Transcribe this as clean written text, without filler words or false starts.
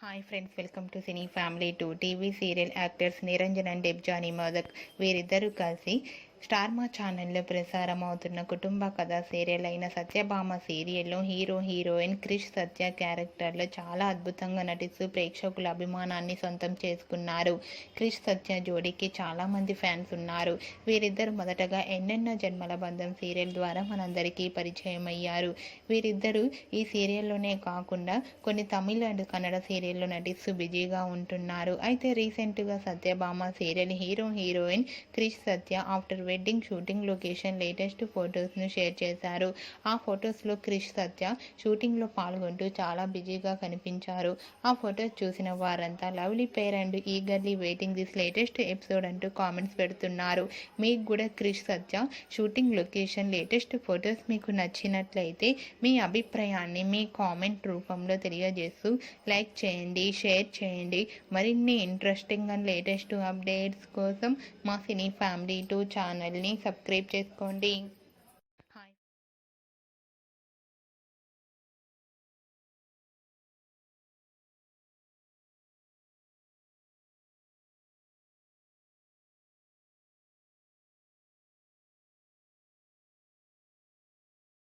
Hi friends, welcome to cine family 2. TV serial actors Niranjan and Debjani modak వీరిద్దరూ కలిసి star మా ఛానల్లో ప్రసారం అవుతున్న కుటుంబ కథా సీరియల్ అయిన సత్యభామ సీరియల్లో హీరోయిన్ క్రిష్ సత్య క్యారెక్టర్లో చాలా అద్భుతంగా నటిస్తూ ప్రేక్షకుల అభిమానాన్ని సొంతం చేసుకున్నారు. క్రిష్ సత్య జోడీకి చాలామంది ఫ్యాన్స్ ఉన్నారు. వీరిద్దరు మొదటగా ఎన్నెన్నో జన్మల బంధం సీరియల్ ద్వారా మనందరికీ పరిచయం అయ్యారు. వీరిద్దరూ ఈ సీరియల్లోనే కాకుండా కొన్ని తమిళ అండ్ కన్నడ సీరియల్లో నటిస్తూ బిజీగా ఉంటున్నారు. అయితే రీసెంట్గా Satyabhama serial heroine Krish Satya after wedding shooting location latest ఫొటోస్ను షేర్ చేశారు. ఆ ఫొటోస్లో క్రిష్ సత్య షూటింగ్లో పాల్గొంటూ చాలా బిజీగా కనిపించారు. ఆ ఫొటోస్ చూసిన వారంతా lovely pair and eagerly waiting this latest episode అంటూ కామెంట్స్ పెడుతున్నారు. మీకు కూడా క్రిష్ సత్య షూటింగ్ లొకేషన్ లేటెస్ట్ ఫొటోస్ మీకు నచ్చినట్లయితే మీ అభిప్రాయాన్ని మీ కామెంట్ రూపంలో తెలియజేస్తూ లైక్ చేయండి, షేర్ చేయండి. మరిన్ని ఇంట్రెస్టింగ్ అండ్ లేటెస్ట్ అప్డేట్స్ కోసం మా సినీ ఫ్యామిలీ 2 ఛానల్ని సబ్స్క్రైబ్ చేసుకోండి.